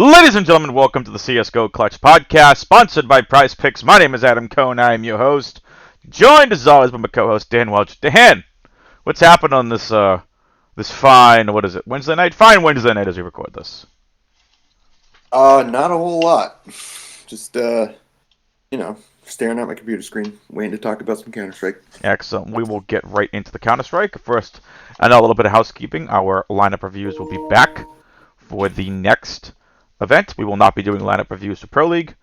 Ladies and gentlemen, welcome to the CSGO Clutch Podcast, sponsored by Prize Picks. My name is Adam Cohn. I am your host, joined as always by my co-host Dan Welch. Dan, what's happened on this fine, what is it, Wednesday night? Fine Wednesday night as we record this. Not a whole lot. Just, staring at my computer screen, waiting to talk about some Counter-Strike. Excellent. We will get right into the Counter-Strike. First, I know a little bit of housekeeping. Our lineup reviews will be back for the next event. We will not be doing lineup reviews for Pro League.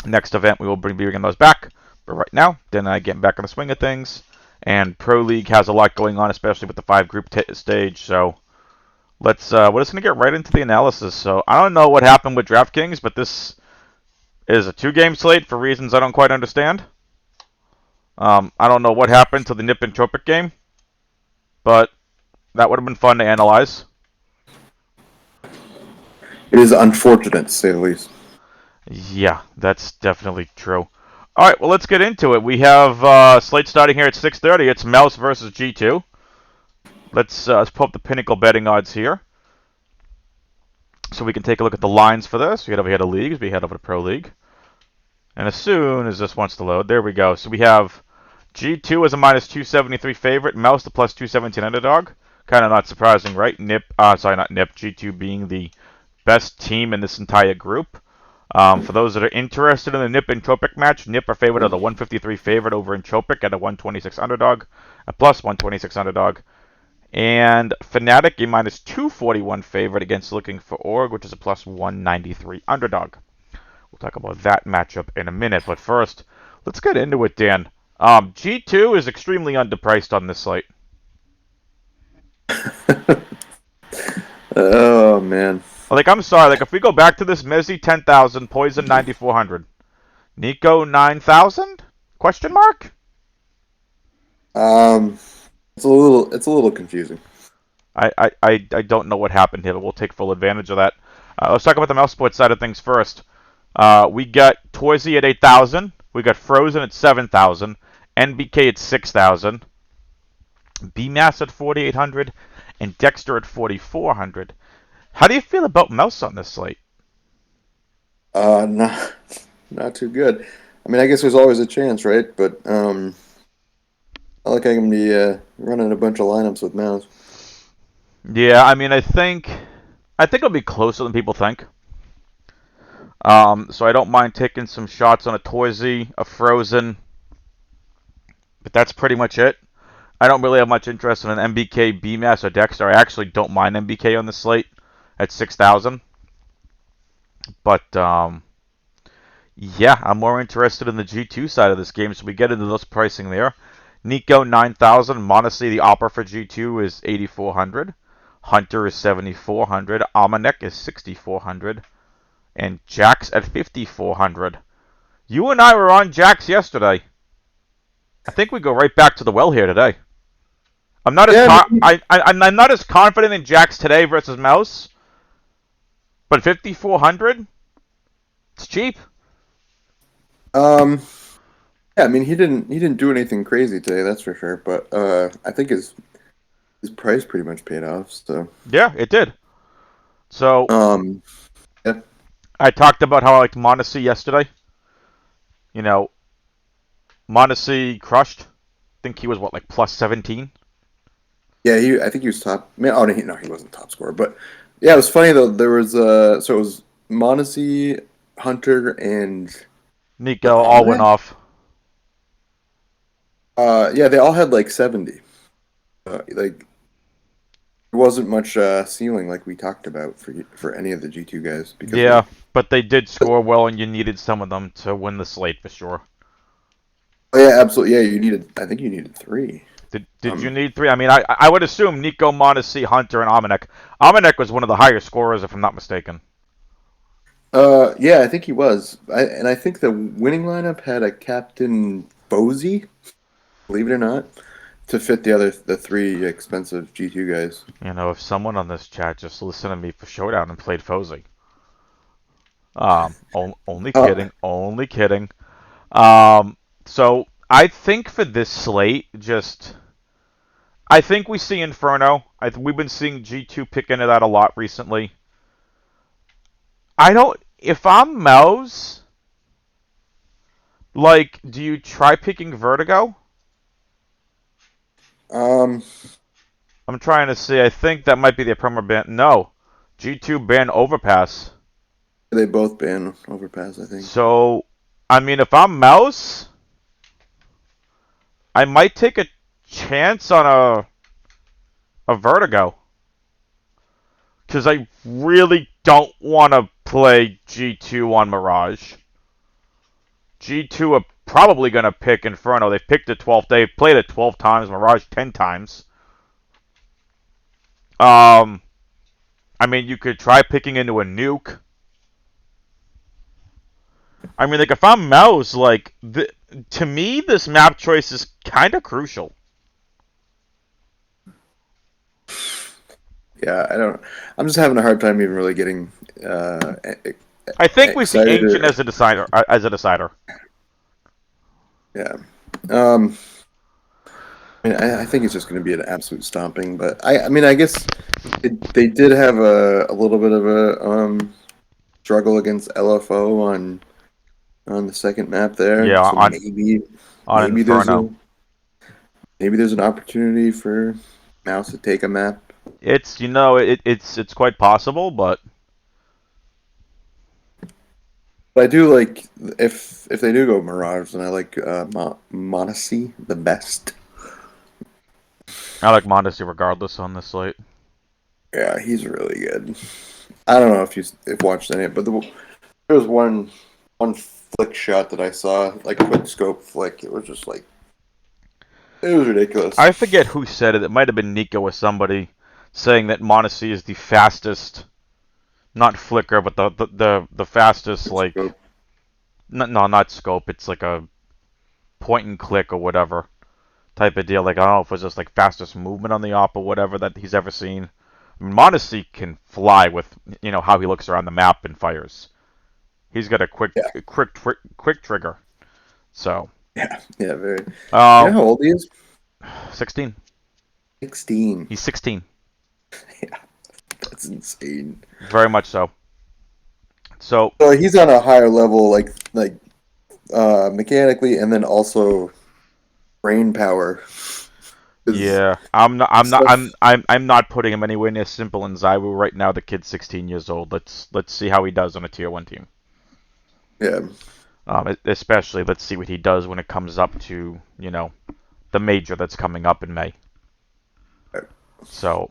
Next event, we will be bringing those back. But right now, Dan and I getting back in the swing of things. And Pro League has a lot going on, especially with the 5-group stage. So we're just going to get right into the analysis. So I don't know what happened with Draftkings, but this is a 2-game slate for reasons I don't quite understand. I don't know what happened to the Nip and Tropic game, but that would have been fun to analyze. It is unfortunate, to say the least. Yeah, that's definitely true. All right, well, let's get into it. We have slate starting here at 6:30. It's Mouse versus G2. Let's pull up the Pinnacle betting odds here, so we can take a look at the lines for this. We head over here to Leagues. We head over to Pro League. And as soon as this wants to load, there we go. So we have G2 as a minus 273 favorite, Mouse the plus 217 underdog. Kind of not surprising, right? G2 being the best team in this entire group. For those that are interested in the Nip and Tropic match, Nip are favored at a 153 favorite over in Tropic at a 126 underdog, a plus 126 underdog. And Fnatic, a minus 241 favorite against Looking for Org, which is a plus 193 underdog. We'll talk about that matchup in a minute, but first, let's get into it, Dan. G2 is extremely underpriced on this slate. Oh, man. Like, I'm sorry, if we go back to this, Mezzy 10,000, Poison 9,400. Nico 9,000? Question mark? It's a little confusing. I don't know what happened here, but we'll take full advantage of that. Let's talk about the mouse sport side of things first. We got Toysy at 8,000. We got Frozen at 7,000. NBK at 6,000. BMass at 4,800. And Dexter at 4,400. How do you feel about Mouse on this slate? Not too good. I mean, I guess there's always a chance, right? But I like I can be running a bunch of lineups with Mouse. Yeah, I mean, I think it'll be closer than people think. So I don't mind taking some shots on a Toysy, a Frozen, but that's pretty much it. I don't really have much interest in an MBK, BMass, or Dexter. I actually don't mind MBK on the slate at 6,000. But, yeah, I'm more interested in the G2 side of this game, so we get into those pricing there. Nico, 9,000. Monacy, the Opera for G2, is 8,400. Hunter is 7,400. Amanek is 6,400. And Jax at 5,400. You and I were on Jax yesterday. I think we go right back to the well here today. I'm not I'm not as confident in Jax today versus Mouse, but 5,400, it's cheap. Yeah, I mean he didn't do anything crazy today, that's for sure. But I think his price pretty much paid off. So yeah, it did. So yeah. I talked about how I liked Monacy yesterday. You know, Monacy crushed. I think he was plus 17. Yeah, I think he was top. No, he wasn't top scorer. But yeah, it was funny though. There was so it was Monacy, Hunter, and Nico all went off. Yeah, they all had 70. There wasn't much ceiling like we talked about for any of the G2 guys. Yeah, but they did score well, and you needed some of them to win the slate for sure. Oh yeah, absolutely. Yeah, I think you needed 3. Did you need 3? I mean, I would assume Nico, Monacy, Hunter, and Amanek. Amanek was one of the higher scorers, if I'm not mistaken. Yeah, I think he was. I think the winning lineup had a Captain Bozy, believe it or not, to fit the 3 expensive G2 guys. You know, if someone on this chat just listened to me for Showdown and played Fozy. Only kidding. Only kidding. So I think for this slate, I think we see Inferno. We've been seeing G2 pick into that a lot recently. I don't. If I'm Mouse, like, do you try picking Vertigo? Um, I'm trying to see. I think that might be the promo ban. No, G2 ban Overpass. they both ban Overpass, I think. So, I mean, if I'm Mouse, I might take a chance on a Vertigo. Because I really don't want to play G2 on Mirage. G2 are probably going to pick Inferno. They've picked it 12. They've played it 12 times. Mirage 10 times. Um, I mean, you could try picking into a nuke. I mean, like, if I'm Mouse, like, to me, this map choice is kind of crucial. Yeah, I don't. I'm just having a hard time even really getting I think we see excited. Ancient as a decider. As a decider. Yeah. Um, I mean, I think it's just going to be an absolute stomping. But I mean, I guess they did have a little bit of a struggle against LFO on the second map there. Yeah, So on maybe Inferno. maybe there's an opportunity for Mouse to take a map. It's it's quite possible, but But I do like if they do go Mirage, then I like Monacy the best. I like Mondesi regardless on this slate. Yeah, he's really good. I don't know if if watched any, but there was one flick shot that I saw, like quick scope flick. It was just like it was ridiculous. I forget who said it. It might have been Nico or somebody saying that Mondesi is the fastest, not flicker, but the fastest Quick like scope. no, not scope. It's like a point and click or whatever type of deal. Like, I don't know if it's just like fastest movement on the op or whatever that he's ever seen. I mean, Mondesi can fly with how he looks around the map and fires. He's got a Yeah, quick trigger. So, yeah, very. You know uh, how old he is? 16. 16. He's 16. Yeah, that's insane. Very much so. So, So he's on a higher level, mechanically, and then also brain power. 'Cause yeah, I'm not I'm not stuff. I'm not putting him anywhere near simple and Zaiwu right now. The kid's 16 years old. Let's see how he does on a tier 1 team. Yeah, Especially let's see what he does when it comes up to, the major that's coming up in May. So,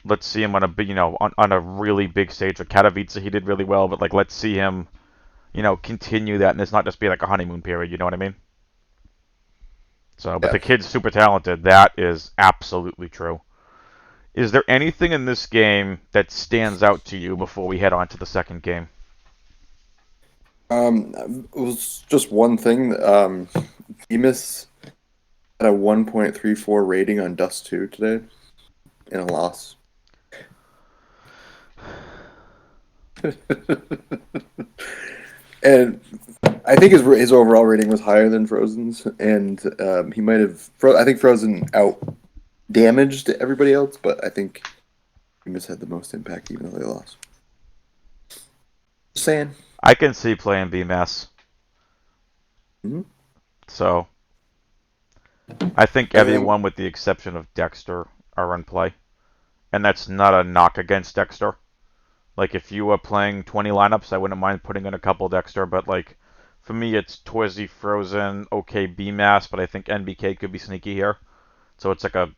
let's see him on a big, on a really big stage. With Katowice, he did really well, but like let's see him, continue that and it's not just be like a honeymoon period, you know what I mean? So, but yeah. the kid's super talented. That is absolutely true. Is there anything in this game that stands out to you before we head on to the second game? It was just one thing. Bemis had a 1.34 rating on Dust 2 today in a loss. And I think his overall rating was higher than Frozen's, and he might have. I think Frozen out damaged everybody else, but I think Bemis had the most impact, even though they lost. Just saying. I can see playing BMS. Mm-hmm. So, I think Anything? everyone with the exception of Dexter are in play. And that's not a knock against Dexter. Like, if you were playing 20 lineups, I wouldn't mind putting in a couple Dexter, but like, for me, it's Twizy, Frozen, okay, BMAS, but I think NBK could be sneaky here. So it's like a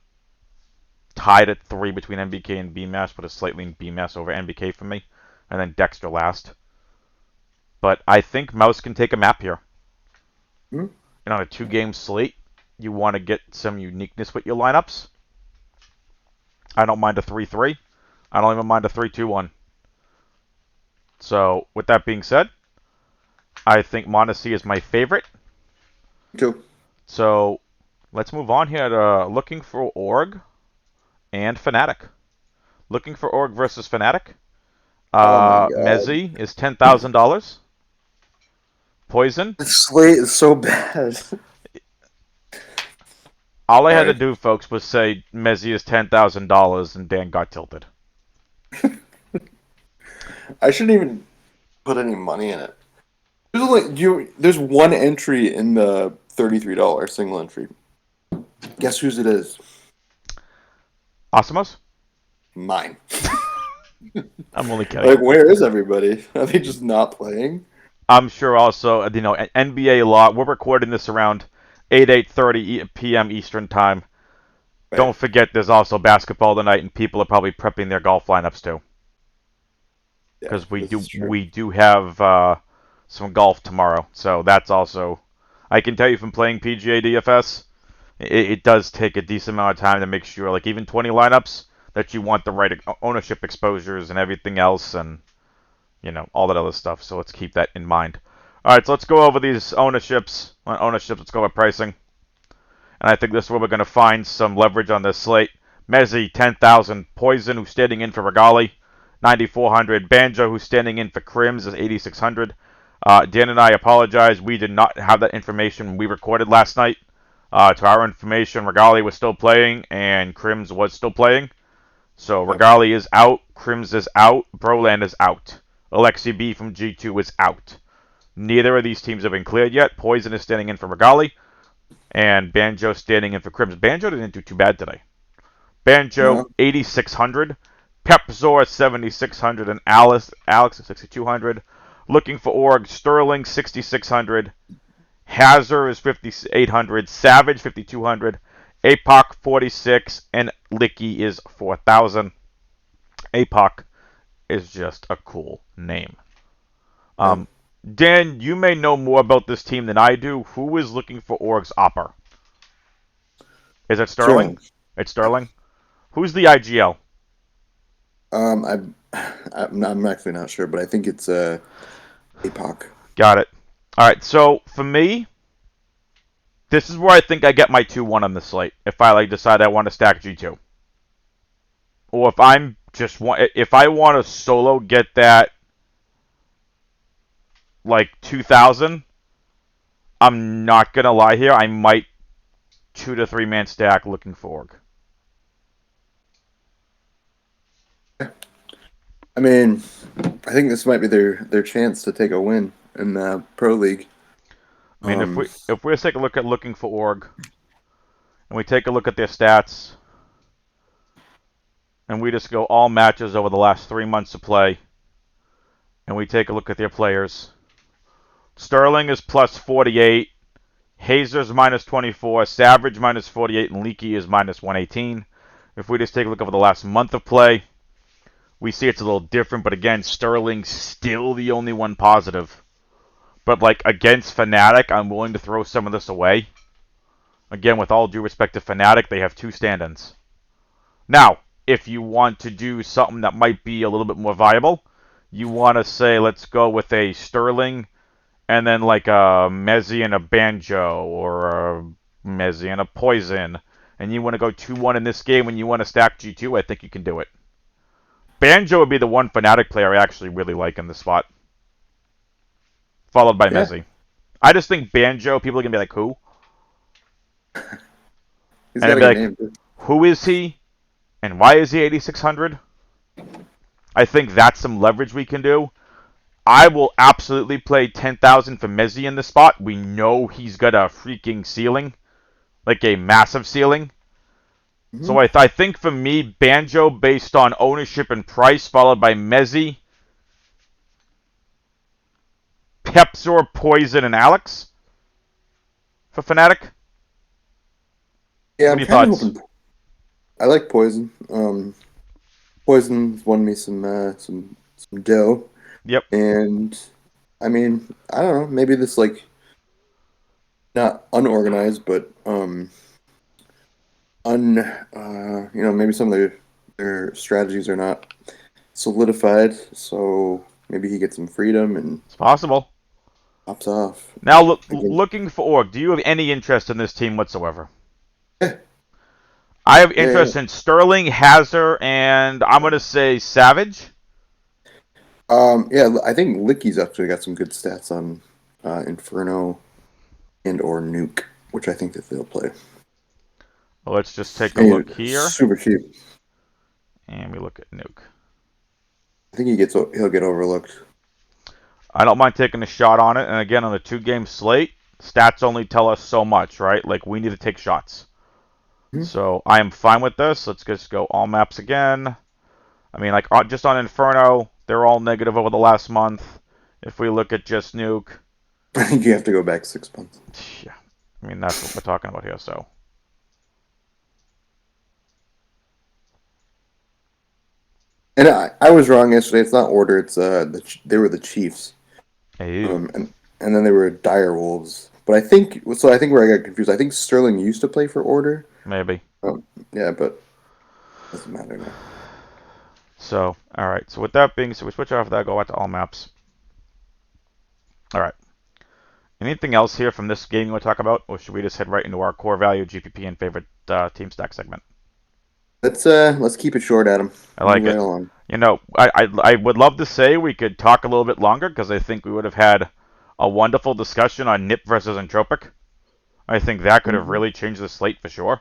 tied at 3 between NBK and BMAS, but a slightly BMAS over NBK for me. And then Dexter last. But I think Mouse can take a map here. Mm-hmm. And on a 2-game slate, you want to get some uniqueness with your lineups. I don't mind a 3-3. I don't even mind a 3-2-1. So, with that being said, I think Mondesi is my favorite. Cool. So, let's move on here to looking for Org and Fnatic. Looking for Org versus Fnatic. Oh my god. Mezzi is $10,000. Poison. This slate is so bad. All I had to Sorry. do, folks, was say Mezzi is $10,000, and Dan got tilted. I shouldn't even. put any money in it. There's one entry in the $33 single entry. Guess whose it is? Asimos? Mine. I'm only kidding. Like, where is everybody? Are they just not playing? I'm sure also, NBA law. We're recording this around 8:30 p.m. Eastern time. Right. Don't forget, there's also basketball tonight, and people are probably prepping their golf lineups too, Yeah, because we this do is true. we do have some golf tomorrow. So that's also. I can tell you from playing PGA DFS, it does take a decent amount of time to make sure, like even 20 lineups, that you want the right ownership exposures and everything else, and all that other stuff. So let's keep that in mind. All right, so let's go over these ownerships. Let's go over pricing. And I think this is where we're going to find some leverage on this slate. Mezzi, 10,000. Poison, who's standing in for Regali, 9,400. Banjo, who's standing in for Crims, is 8,600. Dan and I apologize. We did not have that information when we recorded last night. To our information, Regali was still playing and Crims was still playing. So Yep. Regali is out, Crims is out, Broland is out. Alexi B from G2 is out. Neither of these teams have been cleared yet. Poison is standing in for Regali, and Banjo standing in for Crims. Banjo didn't do too bad today. Banjo, No. 8,600. Pepzor, 7,600. And Alex 6,200. Looking for Org, Sterling, 6,600. Hazard is 5,800. Savage, 5,200. APOC, 46. And Licky is 4,000. APOC is just a cool name. Yeah. Dan, you may know more about this team than I do. Who is looking for Org's Opper? Is it Sterling? Sterling. It's Sterling. Who's the IGL? I'm actually not sure, but I think it's APOC. Got it. All right. So for me, this is where I think I get my 2-1 on the slate. If I decide I want to stack G2, or if I want to solo get that like 2,000, I'm not gonna lie here. I might 2 to 3 man stack looking for Org. I mean, I think this might be their chance to take a win in the Pro League. I mean, if Um, we take a look at looking for Org, and we take a look at their stats, and we just go all matches over the last 3 months of play, and we take a look at their players. Sterling is plus 48, Hazer's minus 24, Savage minus 48, and Leaky is minus 118. If we just take a look over the last month of play, we see it's a little different, but again, Sterling's still the only one positive. But like against Fnatic, I'm willing to throw some of this away. Again, with all due respect to Fnatic, they have 2 stand-ins. Now, if you want to do something that might be a little bit more viable, you want to say, let's go with a Sterling and then like a Mezzi and a Banjo, or a Mezzi and a Poison, and you want to go 2-1 in this game and you want to stack G2, I think you can do it. Banjo would be the one Fnatic player I actually really like in this spot, followed by yeah, Mezzi. I just think Banjo, people are going to be like, who? he's And I'd got a be good like, name too. who is he? And why is he 8,600? I think that's some leverage we can do. I will absolutely play 10,000 for Mezzi in this spot. We know he's got a freaking ceiling, like a massive ceiling. So Hmm. I think for me, Banjo based on ownership and price, followed by Mezzi, Pepzor, Poison, and Alex for Fnatic. Yeah, What I'm are your kind of thoughts? hoping. I like Poison. Poison's won me some dough, Yep, and I mean, I don't know. Maybe this like not unorganized, but maybe some of their strategies are not solidified. So maybe he gets some freedom and it's possible. pops off. Now, Again, looking for Org, do you have any interest in this team whatsoever? yeah, I have yeah, interest in Sterling, Hazard, and I'm going to say Savage. yeah. I think Licky's actually got some good stats on Inferno and or Nuke, which I think that they'll play. Well, let's just take a And look here, super cheap. and we look at Nuke. I think he'll get overlooked. I don't mind taking a shot on it. And again, on a 2-game slate, stats only tell us so much, right? Like, we need to take shots. Mhm. So I am fine with this. Let's just go all maps again. I mean, like, just on Inferno, they're all negative over the last month. If we look at just Nuke, I think you have to go back 6 months. yeah, I mean, that's what we're talking about here, so. And I was wrong yesterday. It's not Order. It's they were the Chiefs. Ew. And then they were Dire Wolves. But I think so. I think where I got confused. I think Sterling used to play for Order. Maybe. Yeah, but doesn't matter now. So, alright. So with that being said, we switch off that, go out to all maps. Alright. Anything else here from this game you want to talk about? Or should we just head right into our core value, GPP, and favorite team stack segment? Let's keep it short, Adam. I Move like right it. along. You know, I would love to say we could talk a little bit longer because I think we would have had a wonderful discussion on Nip versus Entropic. I think that could have Mm-hmm. really changed the slate for sure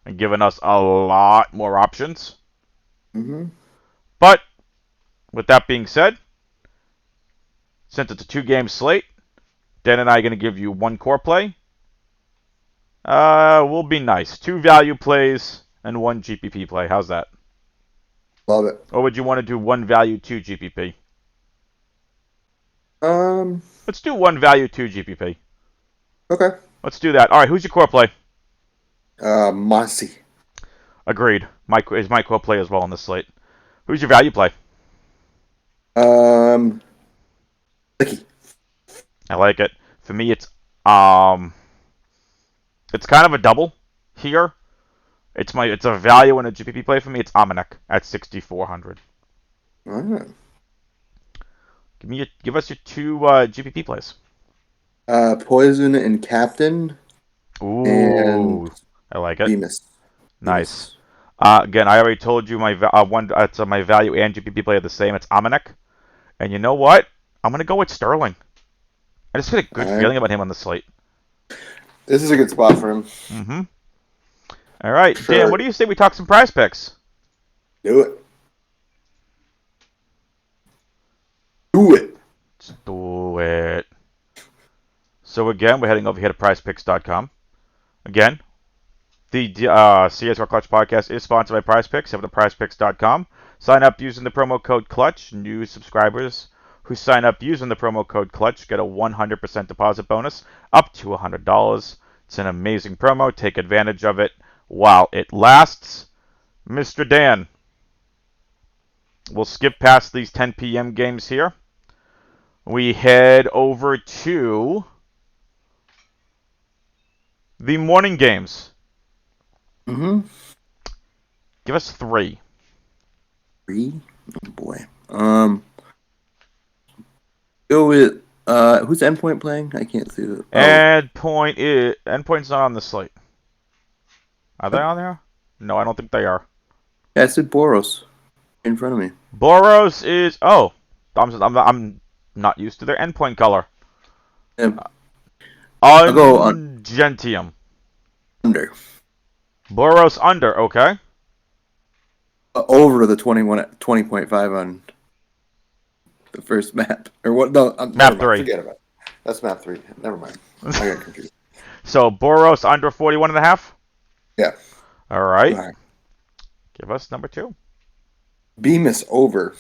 and given us a lot more options. Mm-hmm. But with that being said, since it's a 2-game slate, Dan and I are going to give you one core play. We'll be nice. 2 value plays and 1 GPP play. How's that? Love it. Or would you want to do 1 value, 2 GPP? Um. Let's do 1 value, 2 GPP. Okay. Let's do that. All right, who's your core play? Mossy. Agreed. Is my core play as well on this slate. Who's your value play? Licky. I like it. For me, um, it's kind of a double here. It's a value and a GPP play for me. It's Amanek at 6,400. Ah. Give us your 2 GPP plays. Poison and Captain and Ooh, I like it. Bemis. Nice. Bemis. Again, I already told you my one. It's my value and GPP play are the same. It's Amanek, and you know what? I'm gonna go with Sterling. I just get a good All right. feeling about him on the slate. This is a good spot for him. Mm-hmm. All right, Dan. What Sure. do you say we talk some prize picks? Do it. Do it. Let's do it. So again, we're heading over here to PrizePicks.com. Again, the CS Clutch podcast is sponsored by PrizePicks. Over to PrizePicks.com. Sign up using the promo code Clutch. New subscribers who sign up using the promo code Clutch get a 100% deposit bonus up to $100. It's an amazing promo. Take advantage of it while it lasts. Mr. Dan, we'll skip past these 10 p.m. games here. We head over to the morning games. Mm-hmm. Give us 3. 3? Oh boy. Go with who's Endpoint playing? I can't see it. Endpoint's not on the slate. Are they on there? No, I don't think they are. Yeah, I said Boros in front of me. Boros is I'm not used to their endpoint color. Yeah, I'll go on Ungentium. under. Boros under, okay. Over the 20.5 on the first map. Or what? No, never Map mind. 3. Forget about it. That's map 3. Never mind. I got confused. So Boros under 41.5. Yeah. All right. All right. Give us number 2. Bemis over.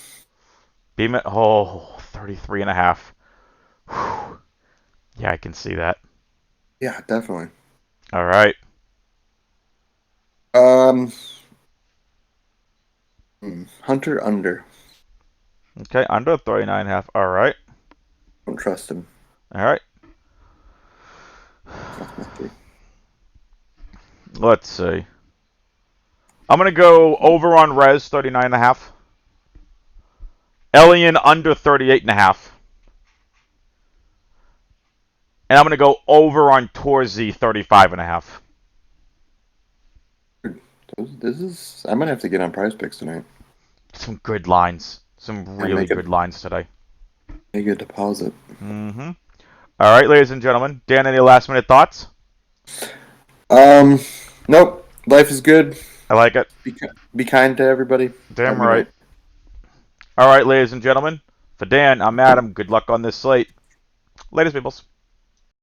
Beam it. Oh, 33.5. Whew. Yeah, I can see that. Yeah, definitely. All right. Hunter under. Okay, under 39.5. All right. Don't trust him. All right. That's map 3. Let's see. I'm going to go over on Res 39.5. Elian under 38.5. And I'm going to go over on Torzi 35.5. This is. I'm gonna have to get on Prize Picks tonight. Some good lines. Some really good lines today. Make a deposit. Mm-hmm. All right, ladies and gentlemen. Dan, any last minute thoughts? Nope. Life is good. I like it. Be kind to everybody. Damn Have a good right. night. All right, ladies and gentlemen. For Dan, I'm Adam. Good luck on this slate. Latest, peoples.